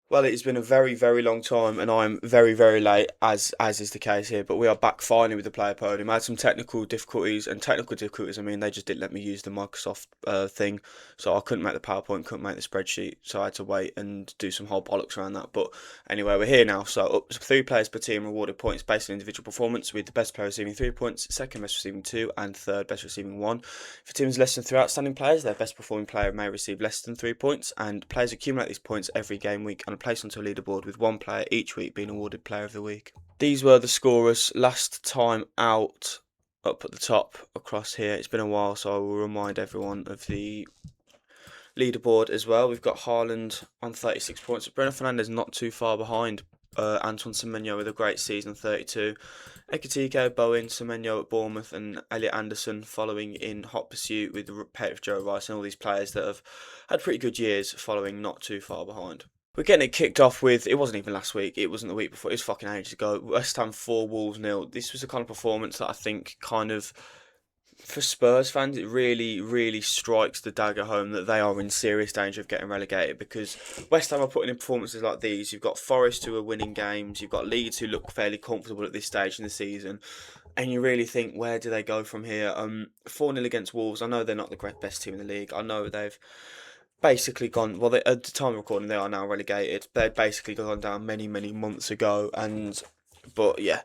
Well, it's been a very, very long time, and I'm very, very late, as is the case here. But we are back finally with the player podium. I had some technical difficulties, and technical difficulties, I mean, they just didn't let me use the Microsoft thing, so I couldn't make the PowerPoint, couldn't make the spreadsheet, so I had to wait and do some whole bollocks around that. But anyway, we're here now. So up to 3 players per team rewarded points based on individual performance, with the best player receiving 3 points, second best receiving two, and third best receiving one. If a team has less than three outstanding players, their best performing player may receive less than 3 points, and players accumulate these points every game week and are placed onto a leaderboard with one player each week being awarded Player of the Week. These were the scorers last time out up at the top across here. It's been a while, so I will remind everyone of the leaderboard as well. We've got Haaland on 36 points, but Bruno Fernandes not too far behind. Antoine Semenyo with a great season, 32. Ekitike, Bowen, Semenyo at Bournemouth, and Elliot Anderson following in hot pursuit with Petr Joe Rice and all these players that have had pretty good years following not too far behind. We're getting it kicked off with, it wasn't even last week, it wasn't the week before, it was fucking ages ago. West Ham 4, Wolves nil. This was the kind of performance that I think kind of, for Spurs fans, it really, really strikes the dagger home that they are in serious danger of getting relegated, because West Ham are putting in performances like these. You've got Forest who are winning games, you've got Leeds who look fairly comfortable at this stage in the season, and you really think, where do they go from here? 4-0 against Wolves. I know they're not the best team in the league. I know they've basically gone, well, at the time of recording, they are now relegated. They'd basically gone down many, many months ago, and but yeah,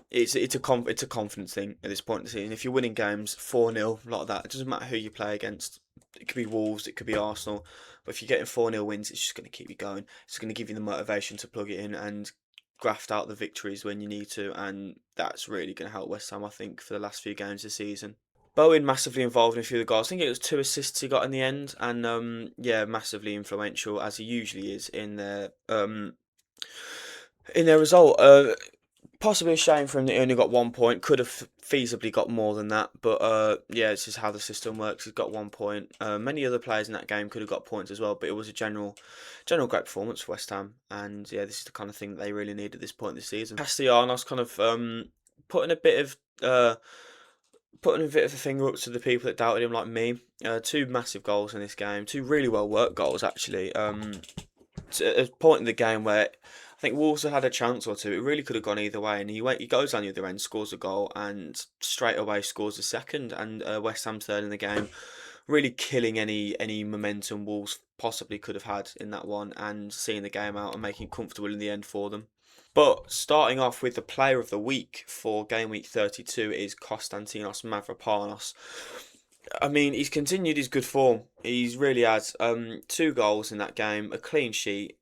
it's a confidence thing at this point in the season. If you're winning games 4-0 like that, it doesn't matter who you play against. It could be Wolves, it could be Arsenal, but if you're getting 4-0 wins, it's just going to keep you going. It's going to give you the motivation to plug it in and graft out the victories when you need to, and that's really going to help West Ham, I think, for the last few games this season. Bowen massively involved in a few of the goals. I think it was 2 assists he got in the end, and yeah, massively influential as he usually is in their result. Possibly a shame for him that he only got 1 point. Could have feasibly got more than that, but yeah, it's just how the system works. He's got 1 point. Many other players in that game could have got points as well, but it was a general great performance for West Ham, and yeah, this is the kind of thing that they really need at this point this season. Castellanos kind of putting a bit of putting a bit of a finger up to the people that doubted him, like me. Two massive goals in this game, two really well worked goals actually. At a point in the game where I think Wolves had a chance or two. It really could have gone either way, and he goes down the other end, scores a goal, and straight away scores a second. And West Ham's third in the game, really killing any momentum Wolves possibly could have had in that one, and seeing the game out and making it comfortable in the end for them. But starting off with the player of the week for game week 32 is Konstantinos Mavropanos. I mean, he's continued his good form. He's really had 2 goals in that game, a clean sheet,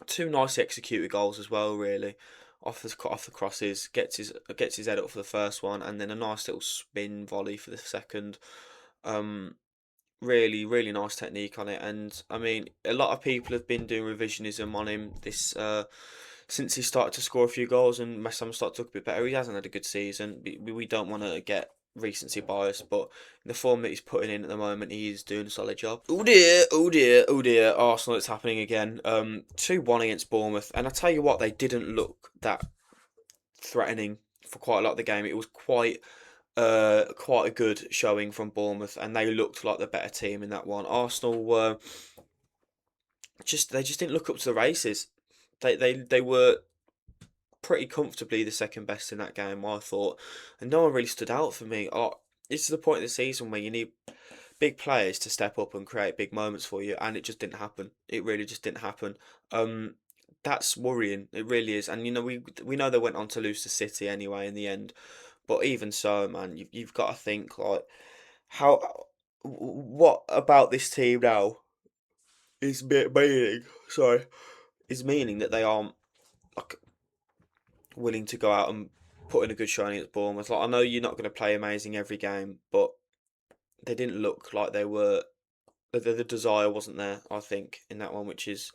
two nicely executed goals as well. Really, off the crosses, gets his head up for the first one, and then a nice little spin volley for the second. Um, really, really nice technique on it. And I mean, a lot of people have been doing revisionism on him this since he started to score a few goals and West Ham started to look a bit better. He hasn't had a good season. We don't want to get recency bias, but in the form that he's putting in at the moment, he is doing a solid job. Oh dear, oh dear, oh dear. Arsenal, it's happening again. 2-1 against Bournemouth, and I tell you what, they didn't look that threatening for quite a lot of the game. It was quite a good showing from Bournemouth, and they looked like the better team in that one. Arsenal were they just didn't look up to the races. They were pretty comfortably the second best in that game, I thought, and no one really stood out for me. This is the point of the season where you need big players to step up and create big moments for you, and it just didn't happen. It really just didn't happen. Um, that's worrying. It really is. And we know they went on to lose to City anyway in the end, but even so, man, you've got to think like how what about this team now is meaning. Sorry, is meaning that they aren't like willing to go out and put in a good showing at Bournemouth. Like I know you're not going to play amazing every game, but they didn't look like they were. The desire wasn't there, I think, in that one, which is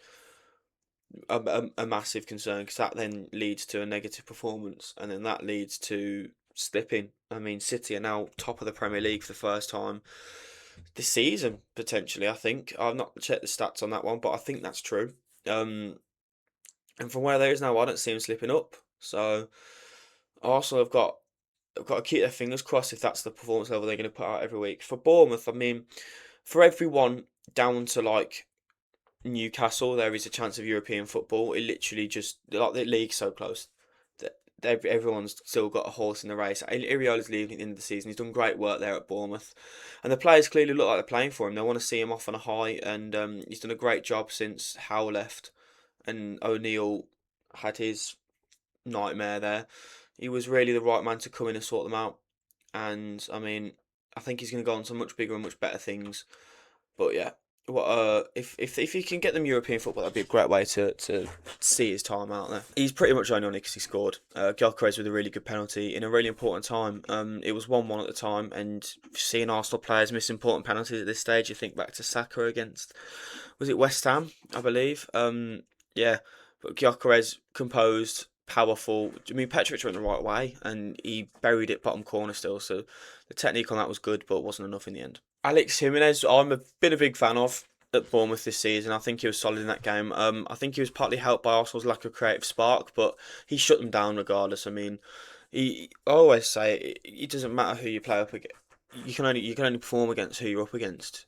a massive concern because that then leads to a negative performance, and then that leads to slipping. I mean, City are now top of the Premier League for the first time this season, potentially. I think I've not checked the stats on that one, but I think that's true. Um, and from where there is now, I don't see them slipping up. So Arsenal have got to keep their fingers crossed if that's the performance level they're going to put out every week. For Bournemouth, I mean, for everyone down to like Newcastle, there is a chance of European football. It literally just like the league's so close that everyone's still got a horse in the race. Iriola's leaving at the end of the season. He's done great work there at Bournemouth, and the players clearly look like they're playing for him. They want to see him off on a high, and he's done a great job since Howe left and O'Neill had his nightmare there. He was really the right man to come in and sort them out. And I mean, I think he's going to go on to much bigger and much better things. But yeah, what if he can get them European football, that'd be a great way to see his time out there. He's pretty much only on it because he scored. Gyökeres with a really good penalty in a really important time. It was 1-1 at the time, and seeing Arsenal players miss important penalties at this stage, you think back to Saka against, was it West Ham, I believe. Yeah, but Gyökeres composed, powerful. I mean, Petrovic went the right way, and he buried it bottom corner still. So the technique on that was good, but wasn't enough in the end. Alex Jimenez, been a big fan of at Bournemouth this season. I think he was solid in that game. I think he was partly helped by Arsenal's lack of creative spark, but he shut them down regardless. I mean, I always say it doesn't matter who you play up against. You can only perform against who you're up against.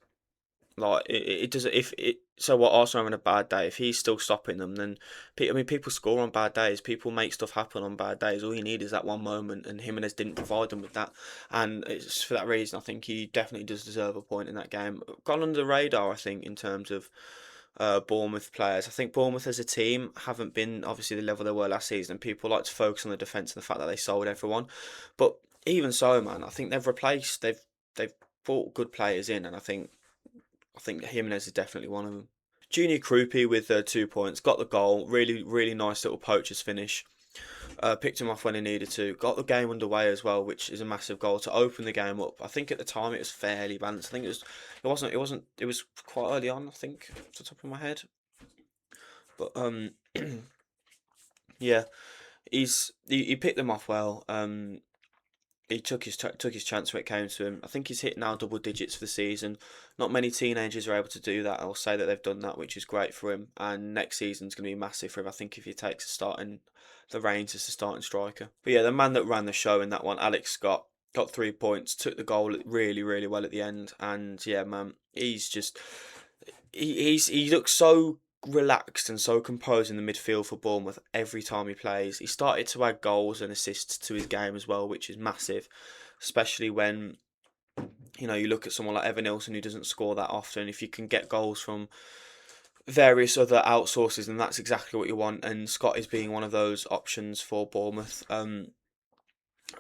Like it doesn't if it so what Arsenal having a bad day, if he's still stopping them, then I mean people score on bad days, people make stuff happen on bad days. All you need is that one moment, and Jimenez didn't provide them with that, and it's for that reason I think he definitely does deserve a point in that game. Gone under the radar, I think, in terms of Bournemouth players. I think Bournemouth as a team haven't been obviously the level they were last season. People like to focus on the defence and the fact that they sold everyone, but even so, man, I think they've brought good players in, and I think Jimenez is definitely one of them. Junior Krupi with 2 points, got the goal, really really nice little poacher's finish. Picked him off when he needed to, got the game underway as well, which is a massive goal to open the game up. I think at the time it was fairly balanced. I think it was quite early on. I think off the top of my head, but yeah, he picked them off well. He took his chance when it came to him. I think he's hit now double digits for the season. Not many teenagers are able to do that. I'll say that they've done that, which is great for him. And next season's going to be massive for him. I think if he takes the reins as the starting striker. But yeah, the man that ran the show in that one, Alex Scott, got 3 points, took the goal really really well at the end. And yeah, man, he looks so relaxed and so composed in the midfield for Bournemouth every time he plays. He started to add goals and assists to his game as well, which is massive, especially when you look at someone like Evan Nilsson who doesn't score that often. If you can get goals from various other outsources, then that's exactly what you want. And Scott is being one of those options for Bournemouth. I can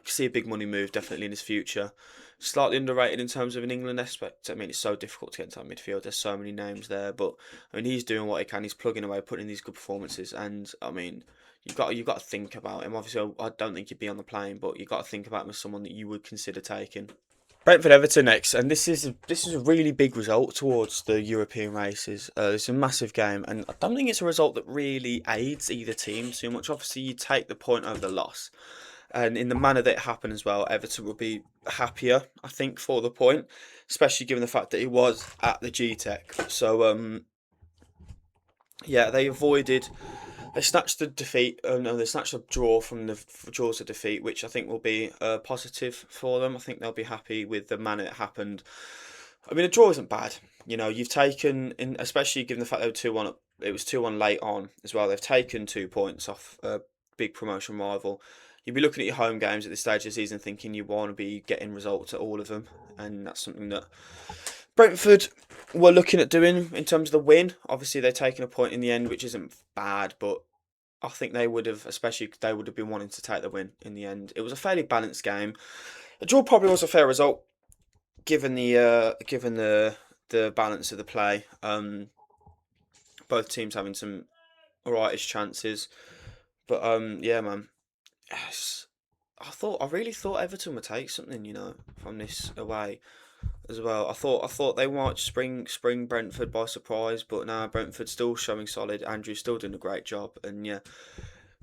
see a big money move definitely in his future. Slightly underrated in terms of an England aspect. I mean, it's so difficult to get into that midfield. There's so many names there, but I mean, he's doing what he can. He's plugging away, putting in these good performances, and I mean, you've got to think about him. Obviously, I don't think he'd be on the plane, but you've got to think about him as someone that you would consider taking. Brentford Everton next, and this is a really big result towards the European races. It's a massive game, and I don't think it's a result that really aids either team too much. Obviously, you take the point over the loss, and in the manner that it happened as well, Everton will be happier, I think, for the point, especially given the fact that it was at the G Tech. So yeah, they snatched the defeat. No, they snatched a draw from the draws of defeat, which I think will be positive for them. I think they'll be happy with the manner it happened. I mean, a draw isn't bad. You've taken, in, especially given the fact they were 2-1. It was 2-1 late on as well. They've taken 2 points off a big promotion rival. You'd be looking at your home games at this stage of the season thinking you want to be getting results at all of them, and that's something that Brentford were looking at doing in terms of the win. Obviously, they're taking a point in the end, which isn't bad, but I think they would have, especially they would have been wanting to take the win in the end. It was a fairly balanced game. The draw probably was a fair result, given the balance of the play. Both teams having some alrightish chances, but yeah, man. Yes. I really thought Everton would take something, from this away as well. I thought they might spring Brentford by surprise, but now Brentford still showing solid. Andrew's still doing a great job, and yeah,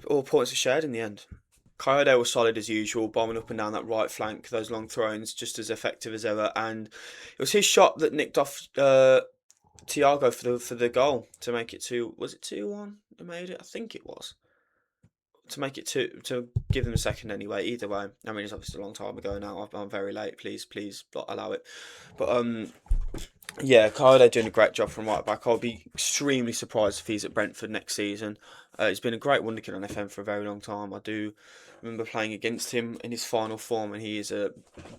all points are shared in the end. Coyote was solid as usual, bombing up and down that right flank, those long throw-ins, just as effective as ever. And it was his shot that nicked off Thiago for the goal to make it 2. Was it 2-1? That made it. I think it was to make it to give them a second anyway. Either way, I mean it's obviously a long time ago now. I'm very late. Please allow it. But Yeah, Kyle doing a great job from right back. I'll be extremely surprised if he's at Brentford next season. He's been a great wonderkid on FM for a very long time. I do remember playing against him in his final form, and he is a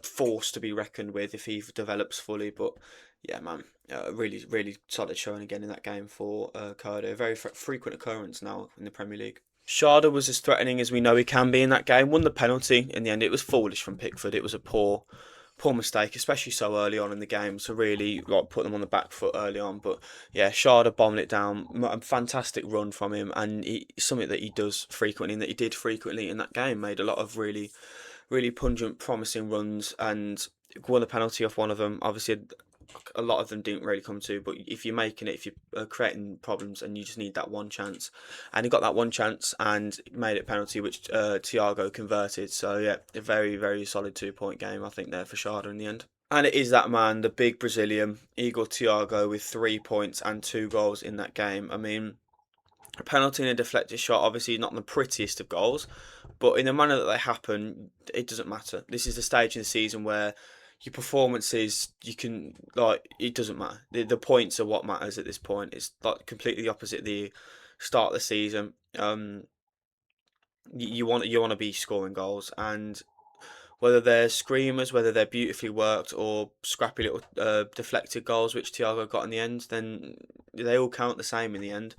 force to be reckoned with if he develops fully. But yeah, man, really, really solid showing again in that game for Cardo. A very frequent occurrence now in the Premier League. Sharda was as threatening as we know he can be in that game. Won the penalty in the end. It was foolish from Pickford. It was a poor mistake, especially so early on in the game, to really like put them on the back foot early on. But yeah, Sharda bombed it down. A fantastic run from him, and something that he does frequently, and that he did frequently in that game. Made a lot of really, really pungent, promising runs, and won the penalty off one of them. Obviously, a lot of them didn't really come to, but if you're making it, if you're creating problems, and you just need that one chance, and he got that one chance and made it penalty, which Thiago converted. So yeah, a very very solid 2 point game I think there for Sharda in the end. And it is that man, the big Brazilian Igor Thiago, with 3 points and 2 goals in that game. I mean, a penalty and a deflected shot, obviously not the prettiest of goals, but in the manner that they happen, it doesn't matter. This is the stage in the season where your performances, you can, like, it doesn't matter. The points are what matters at this point. It's like completely the opposite of the start of the season. You want to be scoring goals, and whether they're screamers, whether they're beautifully worked or scrappy little deflected goals, which Thiago got in the end, then they all count the same in the end,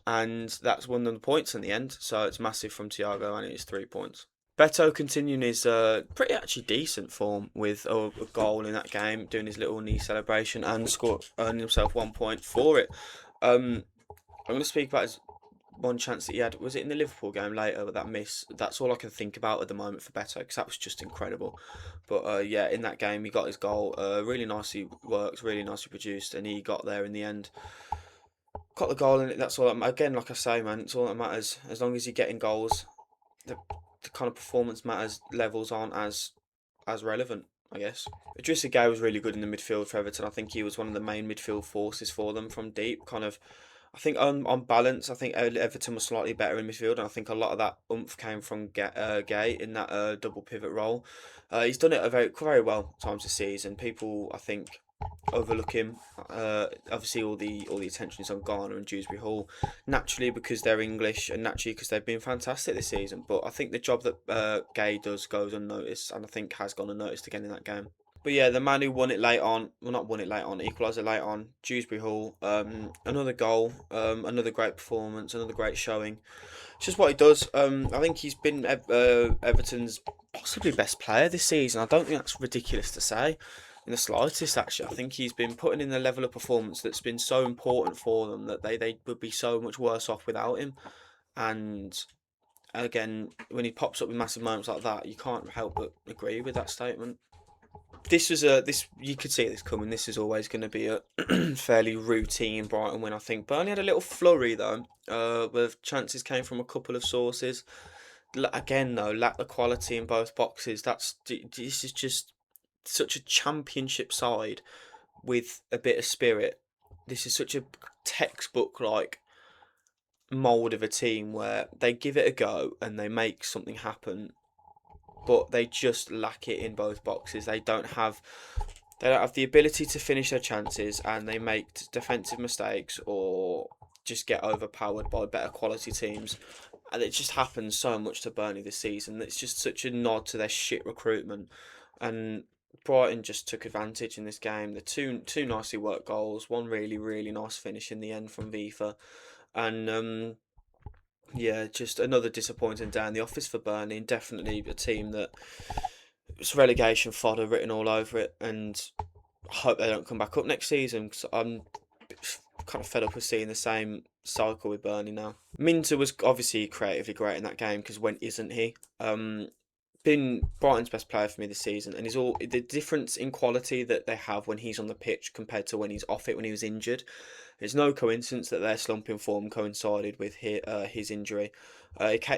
and that's one of the points in the end. So it's massive from Thiago, and it is 3 points. Beto continuing his pretty actually decent form with a goal in that game, doing his little knee celebration and earning himself 1 point for it. I'm going to speak about his one chance that he had. Was it in the Liverpool game later with that miss? That's all I can think about at the moment for Beto, because that was just incredible. But yeah, in that game he got his goal. Really nicely worked, really nicely produced, and he got there in the end. Got the goal in it. That's all. Again, like I say, man, it's all that matters. As long as you're getting goals, the kind of performance matters. Levels aren't as relevant, I guess. Idrissa Gueye was really good in the midfield for Everton. I think he was one of the main midfield forces for them from deep. Kind of, I think on balance, I think Everton was slightly better in midfield, and I think a lot of that oomph came from Gueye in that double pivot role. He's done it very well times this season. People, I think, overlook him. Obviously, all the attention is on Ghana and Dewsbury Hall, naturally because they're English, and naturally because they've been fantastic this season. But I think the job that Gueye does goes unnoticed, and I think has gone unnoticed again in that game. But yeah, the man who won it late on, well, not won it late on, equalised it late on, Dewsbury Hall. Another goal, another great performance, another great showing. It's just what he does. I think he's been Everton's possibly best player this season. I don't think that's ridiculous to say in the slightest, actually. I think he's been putting in a level of performance that's been so important for them that they would be so much worse off without him. And again, when he pops up with massive moments like that, you can't help but agree with that statement. This was this you could see this coming. This is always going to be a fairly routine Brighton win. I think Burnley had a little flurry though, where chances came from a couple of sources. Again though, lack the quality in both boxes. This is just such a championship side with a bit of spirit. This is such a textbook like mold of a team where they give it a go and they make something happen, but they just lack it in both boxes. They don't have the ability to finish their chances, and they make defensive mistakes or just get overpowered by better quality teams. And it just happens so much to Burnley this season. It's just such a nod to their shit recruitment, and Brighton just took advantage in this game. The two nicely worked goals, one really really nice finish in the end from Viva, and yeah, just another disappointing day in the office for Burnley, and definitely a team that it's relegation fodder written all over it, and I hope they don't come back up next season, because I'm kind of fed up with seeing the same cycle with Burnley now. Minter was obviously creatively great in that game, because when isn't he? Been Brighton's best player for me this season, and he's all the difference in quality that they have when he's on the pitch compared to when he's off it when he was injured. It's no coincidence that their slumping form coincided with his injury.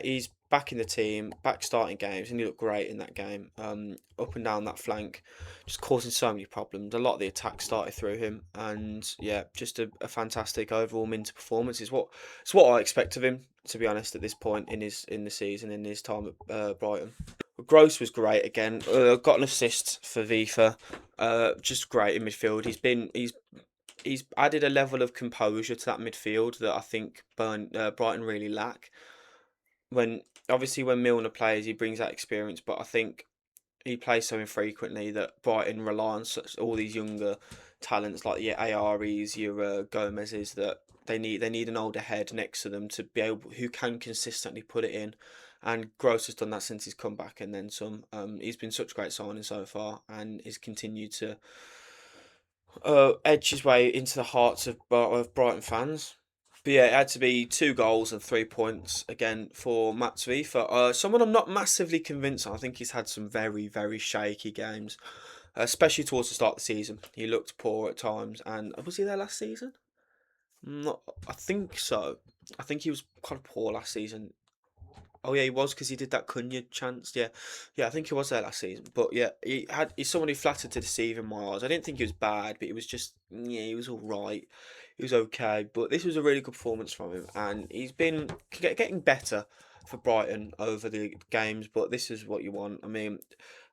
He's back in the team, back starting games, and he looked great in that game. Up and down that flank, just causing so many problems. A lot of the attacks started through him, and yeah, just a fantastic overall Minter performance. It's what I expect of him, to be honest, at this point in the season, in his time at Brighton. Gross was great again. Got an assist for Vifa. Just great in midfield. He's added a level of composure to that midfield that I think Brighton really lack. When obviously when Milner plays, he brings that experience, but I think he plays so infrequently that Brighton rely on such all these younger talents like your Ayaris, your Gomez's that they need an older head next to them to be able who can consistently put it in. And Gross has done that since he's come back and then some. He's been such a great signing so far and he's continued to edge his way into the hearts of Brighton fans. But yeah, it had to be 2 goals and 3 points again for Mats Wief. Someone I'm not massively convinced on. I think he's had some very, very shaky games, especially towards the start of the season. He looked poor at times, and was he there last season? Not, I think so. I think he was kind of poor last season. Oh yeah, he was because he did that Cunha chance. Yeah, yeah, I think he was there last season. But yeah, he's someone who flattered to deceive in my eyes. I didn't think he was bad, but he was just yeah, he was all right. He was okay, but this was a really good performance from him, and he's been getting better for Brighton over the games. But this is what you want. I mean,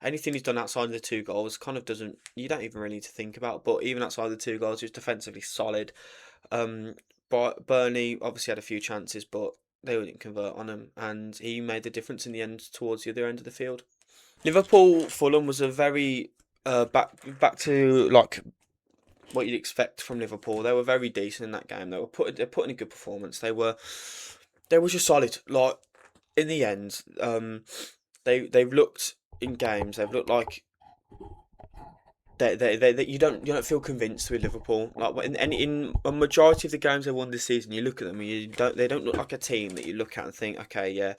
anything he's done outside of the 2 goals kind of doesn't. You don't even really need to think about. But even outside of the 2 goals, he was defensively solid. Um, but Burnley obviously had a few chances, but they didn't convert on him, and he made the difference in the end towards the other end of the field. Liverpool Fulham was a very back to like what you'd expect from Liverpool. They were very decent in that game. They're putting a good performance. They were just solid. Like in the end, they've looked in games. They've looked like they you don't feel convinced with Liverpool. Like in a majority of the games they won this season, you look at them and they don't look like a team that you look at and think, okay, yeah,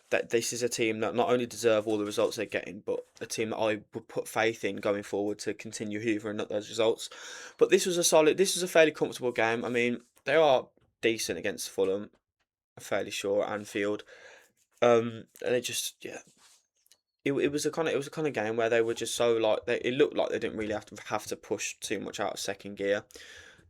that this is a team that not only deserve all the results they're getting, but a team that I would put faith in going forward to continue hoovering up those results. But this was a fairly comfortable game. I mean, they are decent against Fulham, fairly sure, at Anfield. They just yeah, it was a kind of game where they were just so like it looked like they didn't really have to push too much out of second gear.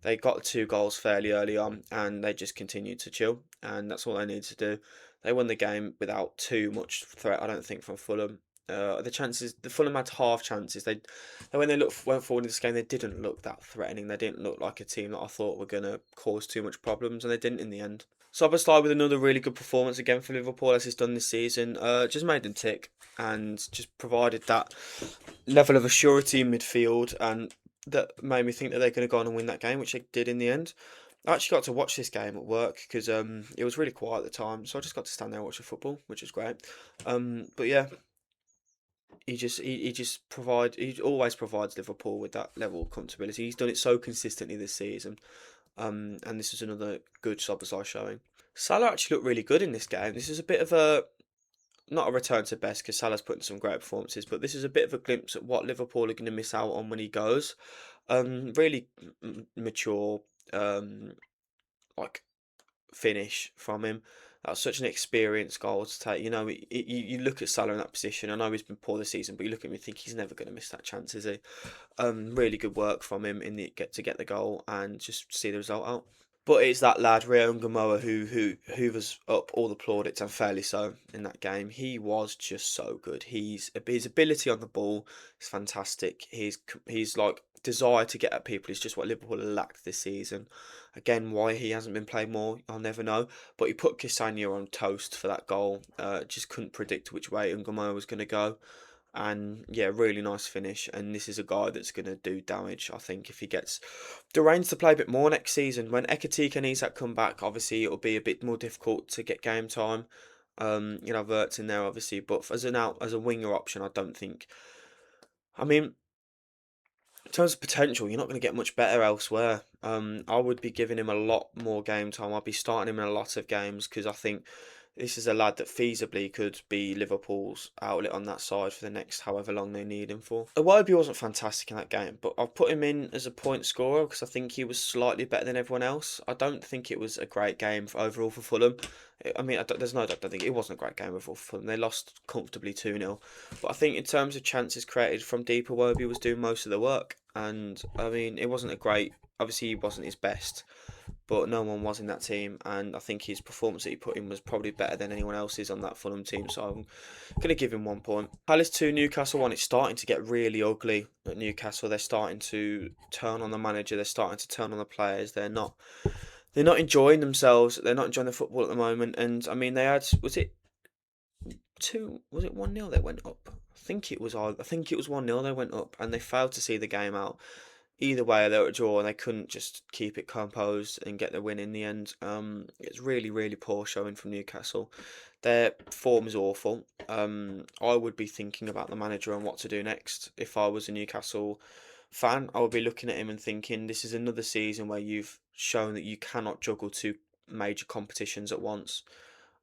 They got 2 goals fairly early on, and they just continued to chill, and that's all they needed to do. They won the game without too much threat, I don't think, from Fulham. The Fulham had half chances. When they went forward in this game, they didn't look that threatening. They didn't look like a team that I thought were gonna cause too much problems, and they didn't in the end. Szoboszlai with another really good performance again for Liverpool as he's done this season. Just made them tick and just provided that level of assurity in midfield, and that made me think that they're going to go on and win that game, which they did in the end. I actually got to watch this game at work because it was really quiet at the time, so I just got to stand there and watch the football, which was great. But yeah, he always provides Liverpool with that level of comfortability. He's done it so consistently this season. And this is another good Szoboszlai showing. Salah actually looked really good in this game. This is a bit of a not a return to best because Salah's put in some great performances, but this is a bit of a glimpse at what Liverpool are going to miss out on when he goes. Really mature, like finish from him. That's such an experienced goal to take. You look at Salah in that position. I know he's been poor this season, but you look at him and think he's never going to miss that chance, is he? Really good work from him to get the goal and just see the result out. But it's that lad Rio Ngamoa who was up all the plaudits, and fairly so, in that game. He was just so good. His ability on the ball is fantastic. He's like desire to get at people is just what Liverpool lacked this season. Again, why he hasn't been played more, I'll never know. But he put Kisanya on toast for that goal. Just couldn't predict which way Ngamoa was going to go. And yeah, really nice finish. And this is a guy that's going to do damage, I think, if he gets the reins to play a bit more next season. When Ekitike needs that comeback, obviously it'll be a bit more difficult to get game time. Vert's in there obviously, but as a winger option, I don't think. I mean, in terms of potential, you're not going to get much better elsewhere. I would be giving him a lot more game time. I'd be starting him in a lot of games because I think this is a lad that feasibly could be Liverpool's outlet on that side for the next however long they need him for. Iwobi wasn't fantastic in that game, but I've put him in as a point scorer because I think he was slightly better than everyone else. I don't think it was a great game overall for Fulham. I mean, there's no doubt. I think it wasn't a great game overall for Fulham. They lost comfortably 2-0. But I think in terms of chances created from deep, Iwobi was doing most of the work. And I mean, it wasn't a great. Obviously, he wasn't his best, but no one was in that team, and I think his performance that he put in was probably better than anyone else's on that Fulham team. So I'm going to give him 1 point. Palace 2, Newcastle 1. It's starting to get really ugly at Newcastle. They're starting to turn on the manager. They're starting to turn on the players. They're not enjoying themselves. They're not enjoying the football at the moment. And I mean, they had, was it 2? Was it 1-0 they went up? I think it was 1-0 they went up, and they failed to see the game out. Either way, they were a draw, and they couldn't just keep it composed and get the win in the end. It's really, really poor showing from Newcastle. Their form is awful. I would be thinking about the manager and what to do next. If I was a Newcastle fan, I would be looking at him and thinking, this is another season where you've shown that you cannot juggle two major competitions at once.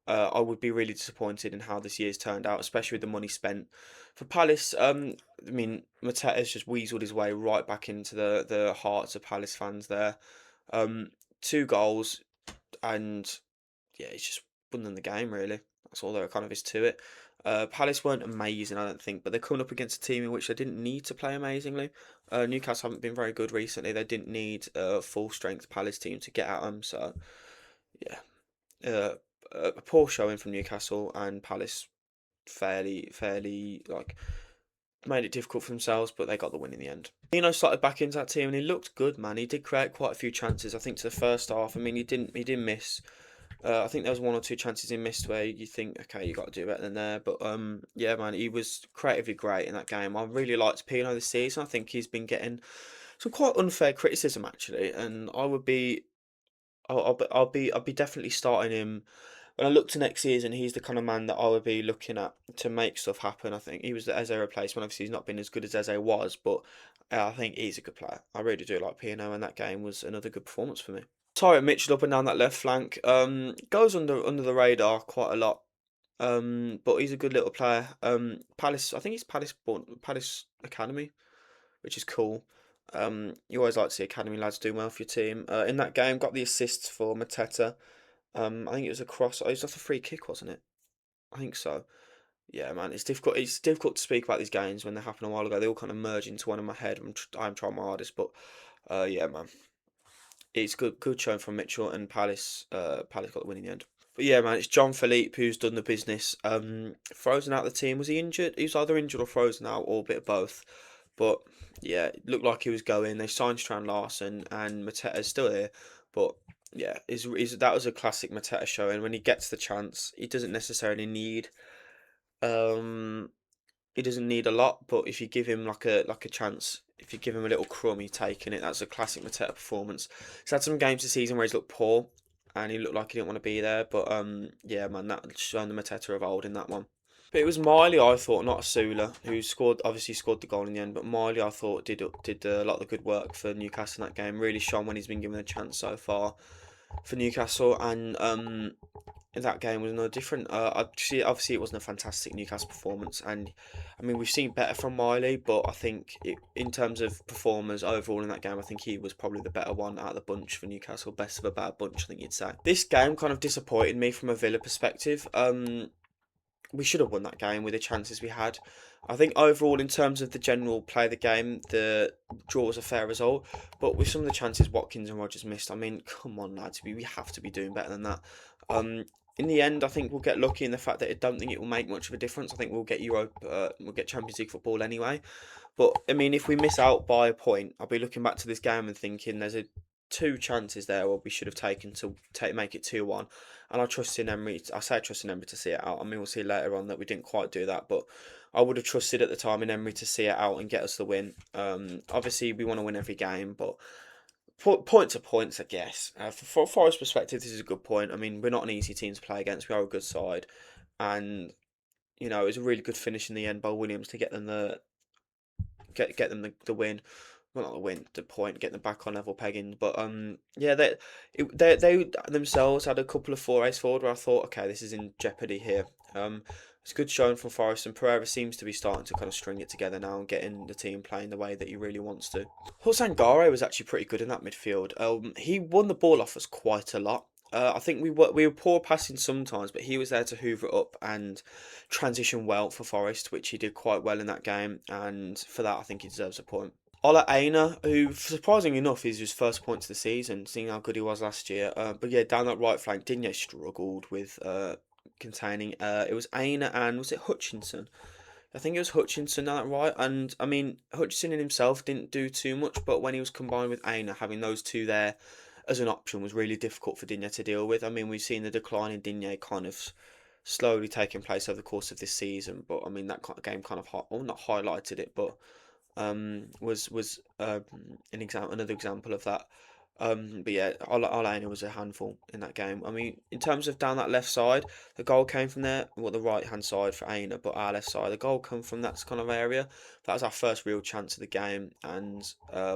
I would be really disappointed in how this year's turned out, especially with the money spent. For Palace, I mean, Mateta's just weaseled his way right back into the hearts of Palace fans there. 2 goals, and yeah, he's just won them the game, really. That's all there kind of is to it. Palace weren't amazing, I don't think, but they're coming up against a team in which they didn't need to play amazingly. Newcastle haven't been very good recently. They didn't need a full strength Palace team to get at them, so yeah. Uh, a poor showing from Newcastle, and Palace fairly like made it difficult for themselves, but they got the win in the end. Started back into that team, and he looked good, man. He did create quite a few chances. I think to the first half. I mean, he didn't miss. I think there was 1 or 2 chances he missed where you think, okay, you got to do better than there. But yeah, man, he was creatively great in that game. I really liked Pino this season. I think he's been getting some quite unfair criticism actually, and I would be, I'll be definitely starting him. When I look to next season, he's the kind of man that I would be looking at to make stuff happen. I think he was the Eze replacement. Obviously, he's not been as good as Eze was, but I think he's a good player. I really do like Pino, and that game was another good performance for me. Tyron Mitchell up and down that left flank goes under the radar quite a lot, but he's a good little player. Palace, I think he's Palace Academy, which is cool. You always like to see academy lads doing well for your team. In that game, got the assists for Mateta. I think it was a cross. Oh, it was off a free kick, wasn't it? I think so. Yeah, man, it's difficult. It's difficult to speak about these games when they happened a while ago. They all kind of merge into one in my head. I'm trying my hardest, but yeah, man, it's good showing from Mitchell, and Palace got the win in the end. But yeah, man, it's John Philippe who's done the business. Frozen out of the team. Was he injured? He was either injured or frozen out, or a bit of both. But yeah, it looked like he was going. They signed Strand Larson, and Mateta's still here. But yeah, that was a classic Mateta showing. When he gets the chance, he doesn't necessarily need um he doesn't need a lot, but if you give him like a chance, if you give him a little crumb, he's taking it. That's a classic Mateta performance. He's had some games this season where he's looked poor, and he looked like he didn't want to be there. But yeah, man, that shown the Mateta of old in that one. But it was Miley, I thought, not Asula, who obviously scored the goal in the end. But Miley, I thought, did a lot of the good work for Newcastle in that game. Really shone when he's been given a chance so far for Newcastle, and that game was no different. Obviously, it wasn't a fantastic Newcastle performance, and I mean we've seen better from Miley, but I think in terms of performers overall in that game, I think he was probably the better one out of the bunch for Newcastle. Best of a bad bunch, I think you'd say. This game kind of disappointed me from a Villa perspective. We should have won that game with the chances we had. I think overall, in terms of the general play of the game, the draw was a fair result. But with some of the chances Watkins and Rogers missed, I mean, come on, lads, we have to be doing better than that. In the end, I think we'll get lucky in the fact that I don't think it will make much of a difference. I think we'll get we'll get Champions League football anyway. But I mean, if we miss out by a point, I'll be looking back to this game and thinking there's 2 chances there where we should have taken to make it 2-1. And I trust in Emery. I say I trust in Emery to see it out. I mean, we'll see later on that we didn't quite do that, but I would have trusted at the time in Emery to see it out and get us the win. Obviously, we want to win every game, but points are points, I guess. From Forest's perspective, this is a good point. I mean, we're not an easy team to play against. We are a good side, and it was a really good finish in the end by Williams to get them the win. Well, not the win, the point, getting them back on level pegging. But yeah, they themselves had a couple of forays forward where I thought, okay, this is in jeopardy here. It's a good showing from Forest, and Pereira seems to be starting to kind of string it together now and getting the team playing the way that he really wants to. Houssem Gare was actually pretty good in that midfield. He won the ball off us quite a lot. I think we were poor passing sometimes, but he was there to hoover it up and transition well for Forest, which he did quite well in that game. And for that, I think he deserves a point. Ola Aina, who surprisingly enough is his first points of the season, seeing how good he was last year. But yeah, down that right flank, Digne struggled with containing. It was Aina and was it Hutchinson? I think it was Hutchinson down that right. And I mean, Hutchinson in himself didn't do too much, but when he was combined with Aina, having those two there as an option was really difficult for Digne to deal with. I mean, we've seen the decline in Digne kind of slowly taking place over the course of this season, but I mean that kind of game kind of well, not highlighted it, but was an example, another example of that. But yeah, Alaina was a handful in that game. I mean, in terms of down that left side, the goal came from there. Well, the right hand side for Aina, but our left side, the goal come from that kind of area. That was our first real chance of the game, and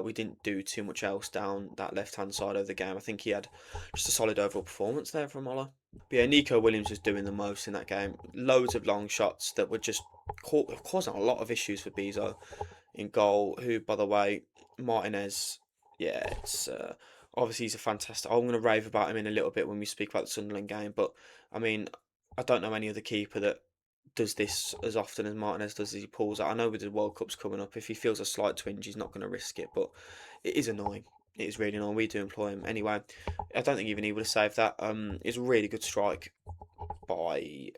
we didn't do too much else down that left hand side of the game. I think he had just a solid overall performance there from Ola. But yeah, Nico Williams was doing the most in that game. Loads of long shots that were just causing a lot of issues for Bezo in goal. Who, by the way, Martinez. Yeah, it's obviously he's a fantastic. I'm going to rave about him in a little bit when we speak about the Sunderland game. But I mean, I don't know any other keeper that does this as often as Martinez does as he pulls out. I know with the World Cups coming up, if he feels a slight twinge, he's not going to risk it. But it is annoying. It is really annoying. We do employ him anyway. I don't think even he would have saved that. It's a really good strike by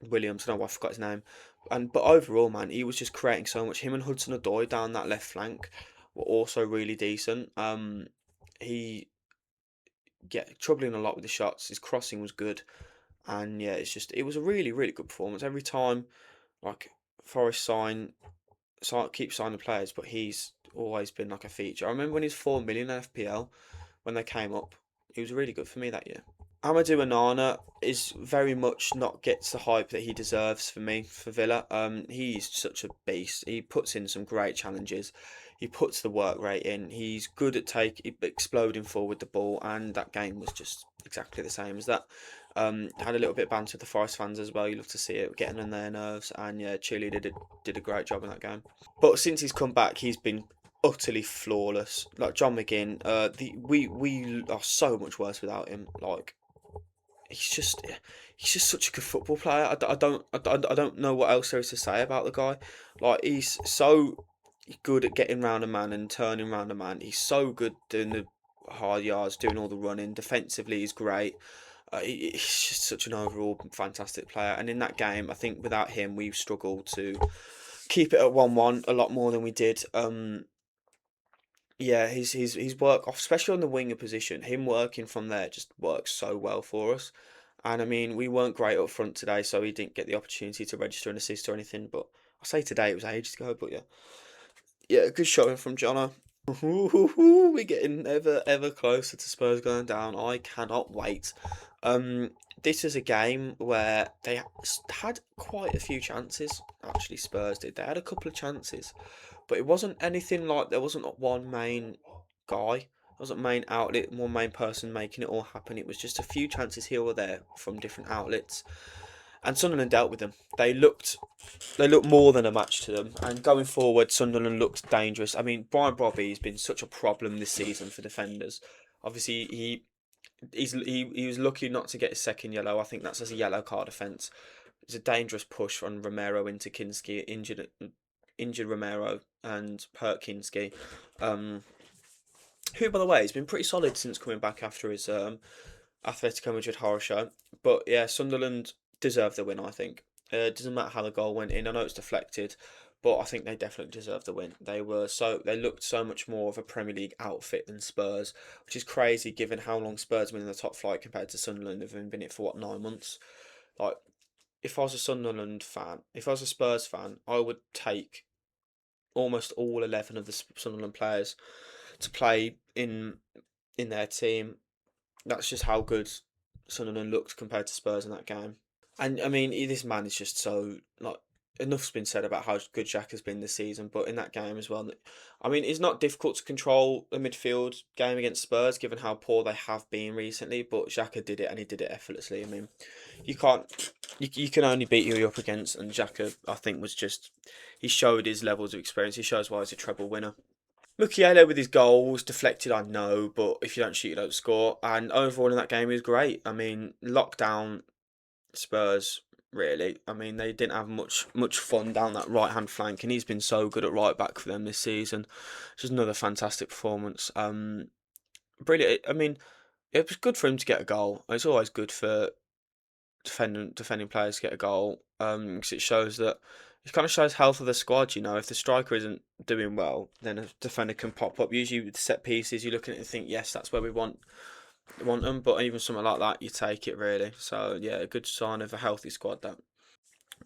Williams. I know I forgot his name. But overall, man, he was just creating so much. Him and Hudson Odoi down that left flank were also really decent. He get troubling a lot with the shots. His crossing was good, and yeah, it was a really good performance. Every time like Forest keep signing players, but he's always been like a feature. I remember when he was 4 million FPL when they came up. He was really good for me that year. Amadou Onana is very much not gets the hype that he deserves for me for Villa. He's such a beast. He puts in some great challenges. He puts the work rate in. He's good at exploding forward the ball, and that game was just exactly the same as that. Had a little bit of banter with the Forest fans as well. You love to see it, getting on their nerves, and yeah, Chile did a great job in that game. But since he's come back, he's been utterly flawless. Like John McGinn, we are so much worse without him. Like he's just he's just such a good football player. I don't know what else there is to say about the guy. Like he's so good at getting round a man and turning round a man. He's so good doing the hard yards, doing all the running. Defensively, he's great. He's just such an overall fantastic player. And in that game, I think without him, we've struggled to keep it at 1-1 a lot more than we did. Yeah, his work, especially on the winger position, him working from there just works so well for us. And I mean, we weren't great up front today, so he didn't get the opportunity to register an assist or anything. But I say today, it was ages ago. But yeah, yeah, good showing from Jono. We're getting ever closer to Spurs going down. I cannot wait. Um, this is a game where they had quite a few chances. Actually, Spurs did. They had a couple of chances, but it wasn't anything like there wasn't one main guy. There wasn't main outlet, one main person making it all happen. It was just a few chances here or there from different outlets, and Sunderland dealt with them. They looked more than a match to them. And going forward, Sunderland looked dangerous. I mean, Brian Brobby has been such a problem this season for defenders. Obviously, he was lucky not to get his second yellow. I think that's as a yellow card offence. It's a dangerous push on Romero into Kinski, injured Romero and Perkinski, um, who by the way has been pretty solid since coming back after his Atletico Madrid horror show. But yeah, Sunderland deserved the win. I think it doesn't matter how the goal went in. I know it's deflected, but I think they definitely deserved the win. They looked so much more of a Premier League outfit than Spurs, which is crazy given how long Spurs have been in the top flight compared to Sunderland, who've been in it for what 9 months. Like if I was a Sunderland fan, if I was a Spurs fan, I would take almost all 11 of the Sunderland players to play in their team. That's just how good Sunderland looked compared to Spurs in that game. And I mean, this man is just so like enough's been said about how good Jack has been this season, but in that game as well. I mean, it's not difficult to control a midfield game against Spurs, given how poor they have been recently. But Xhaka did it, and he did it effortlessly. I mean, you can't, you can only beat who you're up against, and Xhaka, I think, was just he showed his levels of experience. He shows why he's a treble winner. Mukiele with his goals deflected, I know, but if you don't shoot, you don't score. And overall in that game, he was great. I mean, lockdown Spurs really. I mean, they didn't have much fun down that right hand flank, and he's been so good at right back for them this season. Just another fantastic performance. Brilliant. I mean, it was good for him to get a goal. It's always good for defending players to get a goal. 'Cause it shows that it kind of shows health of the squad. You know, if the striker isn't doing well, then a defender can pop up. Usually with set pieces, you look at it and think, yes, that's where we want them. But even something like that, you take it really. So yeah, a good sign of a healthy squad that.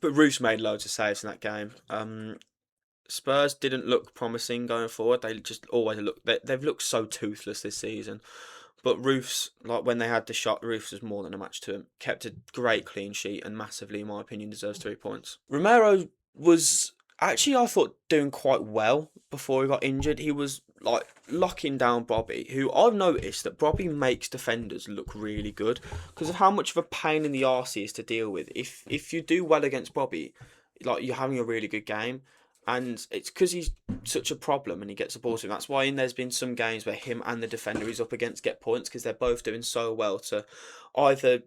But Roos made loads of saves in that game. Spurs didn't look promising going forward. They just always look. They've looked so toothless this season. But Roofs, like when they had the shot, Roofs was more than a match to him. Kept a great clean sheet and massively, in my opinion, deserves 3 points. Romero was actually, I thought, doing quite well before he got injured. He was like locking down Bobby, who I've noticed that Bobby makes defenders look really good because of how much of a pain in the arse he is to deal with. If you do well against Bobby, like you're having a really good game. And it's because he's such a problem and he gets the ball to him. That's why there's been some games where him and the defender he's up against get points because they're both doing so well to either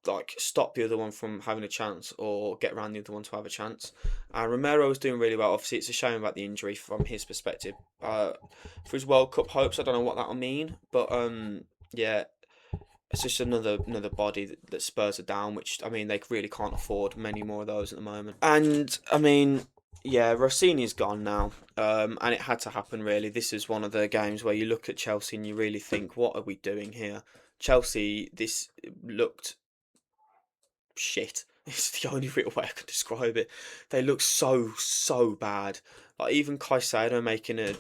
like stop the other one from having a chance or get around the other one to have a chance. Romero is doing really well. Obviously, it's a shame about the injury from his perspective. For his World Cup hopes, I don't know what that'll mean, but yeah, it's just another body that Spurs are down, which I mean they really can't afford many more of those at the moment. And I mean, yeah, Rossini's gone now, and it had to happen really. This is one of the games where you look at Chelsea and you really think, what are we doing here? Chelsea, this looked shit. It's the only real way I can describe it. They look so bad. Like even Caicedo making a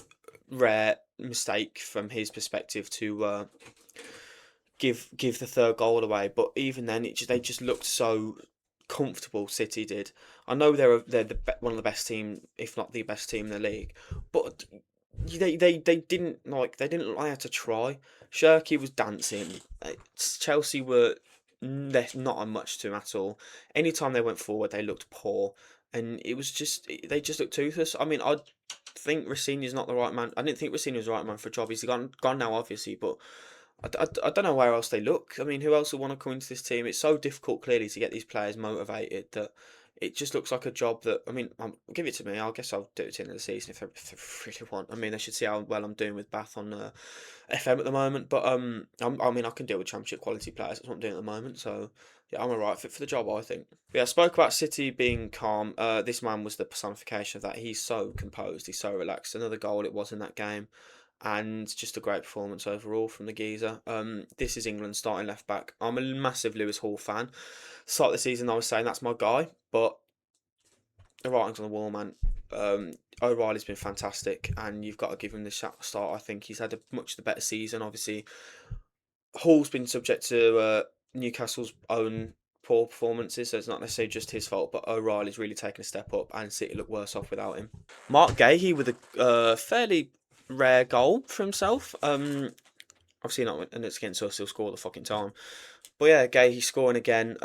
rare mistake from his perspective to give the third goal away. But even then, they just looked so comfortable. City did. I know they're one of the best team, if not the best team in the league, but they didn't they didn't look like they had to try. Shirky was dancing. Chelsea were not on much to him at all. Anytime they went forward, they looked poor, and it was just they just looked toothless. I mean, I think Rossini's not the right man. I didn't think Rossini was the right man for a job. He's gone now, obviously, but I don't know where else they look. I mean, who else would want to come into this team? It's so difficult, clearly, to get these players motivated that it just looks like a job that, I mean, give it to me. I guess I'll do it at the end of the season if they really want. I mean, they should see how well I'm doing with Bath on FM at the moment. But I mean, I can deal with championship quality players. That's what I'm doing at the moment. So, yeah, I'm a right fit for the job, I think. But yeah, I spoke about City being calm. This man was the personification of that. He's so composed. He's so relaxed. Another goal it was in that game and just a great performance overall from the geezer. This is England starting left back. I'm a massive Lewis Hall fan. Start of the season, I was saying that's my guy, but the writing's on the wall, man. O'Reilly's been fantastic, and you've got to give him the start. I think he's had a much the better season. Obviously, Hall's been subject to Newcastle's own poor performances, so it's not necessarily just his fault. But O'Reilly's really taken a step up, and City look worse off without him. Mark Gahey with a fairly rare goal for himself. Obviously not, and it's against us. He'll score the fucking time. But yeah, Gahey scoring again.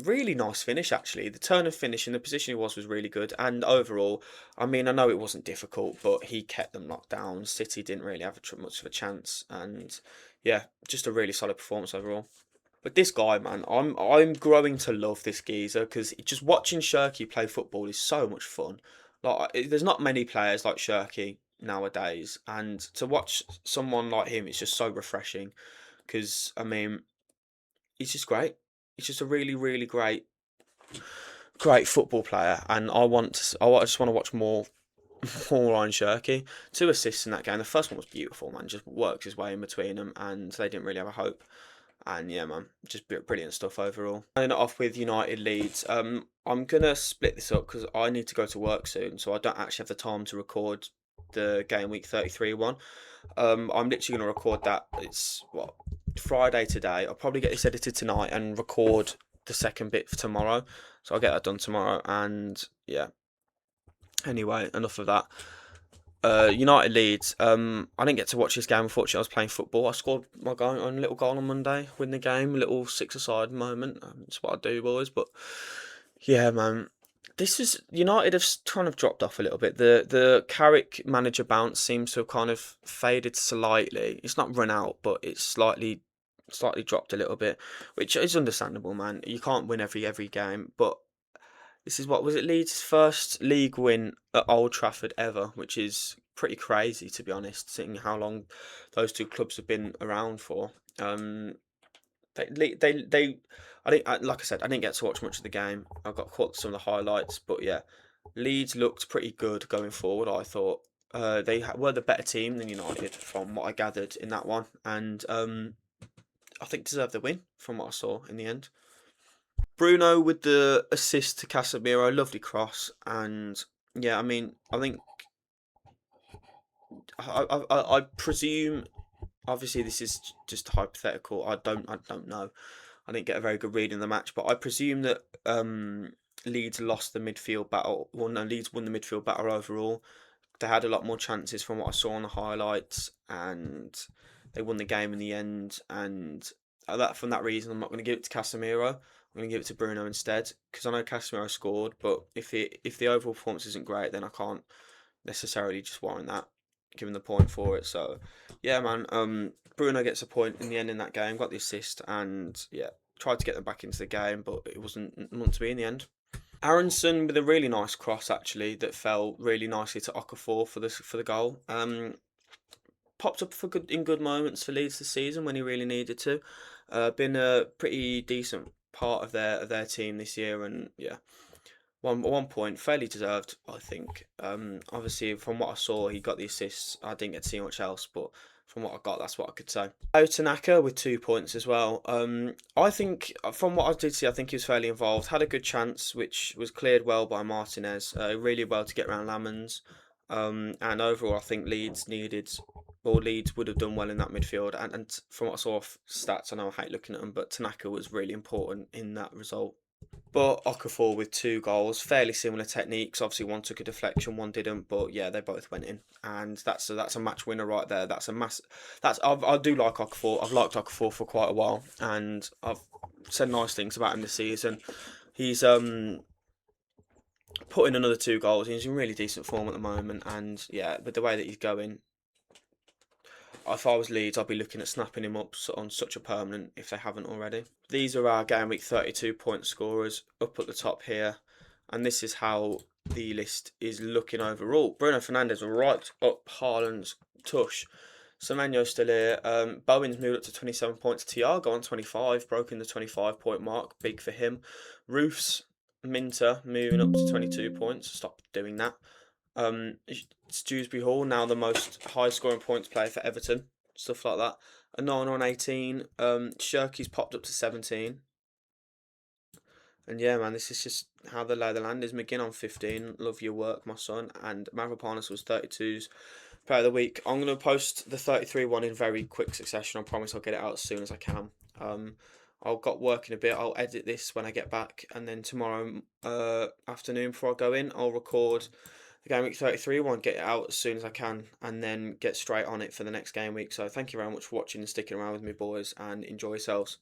Really nice finish actually. The turn of finish and the position he was really good. And overall, I mean, I know it wasn't difficult, but he kept them locked down. City didn't really have much of a chance, and yeah, just a really solid performance overall. But this guy, man, I'm growing to love this geezer because just watching Shirky play football is so much fun. Like, there's not many players like Shirky nowadays, and to watch someone like him, it's just so refreshing. Because I mean, he's just great. He's just a really great football player, and I just want to watch more Ryan Shirky. 2 assists in that game. The first one was beautiful, man. Just works his way in between them, and they didn't really have a hope. And yeah, man, just brilliant stuff overall. Ending it off with United Leeds. I'm gonna split this up because I need to go to work soon, so I don't actually have the time to record the game week 33 one. I'm literally gonna record that. It's what, Friday today. I'll probably get this edited tonight and record the second bit for tomorrow. So I'll get that done tomorrow. And yeah. Anyway, enough of that. United Leeds. I didn't get to watch this game. Unfortunately, I was playing football. I scored my little goal on Monday, win the game. A little six-a-side moment. That's what I do, boys. But yeah, man, this is United have kind of dropped off a little bit. The Carrick manager bounce seems to have kind of faded slightly. It's not run out, but it's slightly slightly dropped a little bit, which is understandable, man. You can't win every game, but this is what was it Leeds' first league win at Old Trafford ever, which is pretty crazy to be honest, seeing how long those two clubs have been around for. They like I said, I didn't get to watch much of the game. I got caught some of the highlights, but yeah, Leeds looked pretty good going forward. I thought were the better team than United from what I gathered in that one, and I think deserved the win from what I saw in the end. Bruno with the assist to Casemiro, lovely cross, and yeah, I mean, I think I presume. Obviously, this is just hypothetical. I don't know. I didn't get a very good read in the match, but I presume that Leeds lost the midfield battle. Well, no, Leeds won the midfield battle overall. They had a lot more chances from what I saw on the highlights, and they won the game in the end. And from that reason, I'm not going to give it to Casemiro. I'm going to give it to Bruno instead because I know Casemiro scored, but if the overall performance isn't great, then I can't necessarily just warrant that, given the point for it. So, yeah, man. Bruno gets a point in the end in that game, got the assist, and yeah, tried to get them back into the game, but it wasn't meant to be in the end. Aronson with a really nice cross actually that fell really nicely to Okafor for the goal. Popped up for good in good moments for Leeds this season when he really needed to. Been a pretty decent part of their team this year, and yeah, one point fairly deserved, I think. Obviously from what I saw, he got the assists. I didn't get to see much else, but from what I got, that's what I could say. Tanaka with 2 points as well. I think from what I did see, I think he was fairly involved. Had a good chance, which was cleared well by Martinez. Really well to get around Lamans. And overall, I think Leeds would have done well in that midfield. And from what I saw of stats, I know I hate looking at them, but Tanaka was really important in that result. But Okafor with 2 goals, fairly similar techniques. Obviously, one took a deflection, one didn't. But yeah, they both went in, and that's a match winner right there. That's a mass. I do like Okafor. I've liked Okafor for quite a while, and I've said nice things about him this season. He's put in another 2 goals. He's in really decent form at the moment, and yeah, with the way that he's going, if I was Leeds, I'd be looking at snapping him up on such a permanent if they haven't already. These are our game week 32 point scorers up at the top here, and this is how the list is looking overall. Bruno Fernandes right up Haaland's tush. Semenyo's still here. Bowen's moved up to 27 points. Thiago on 25, broken the 25 point mark. Big for him. Roofs, Minter moving up to 22 points. Stop doing that. Dewsbury Hall now the most high scoring points player for Everton, stuff like that. A 9 on 18. Shirky's popped up to 17. And yeah, man, this is just how the lay of the land is. McGinn on 15. Love your work, my son. And Mavropanos was 32's player of the week. I'm going to post the 33 one in very quick succession. I promise I'll get it out as soon as I can. I've got work in a bit. I'll edit this when I get back. And then tomorrow afternoon before I go in, I'll record the game week 33 one, get it out as soon as I can, and then get straight on it for the next game week. So thank you very much for watching and sticking around with me, boys, and enjoy yourselves.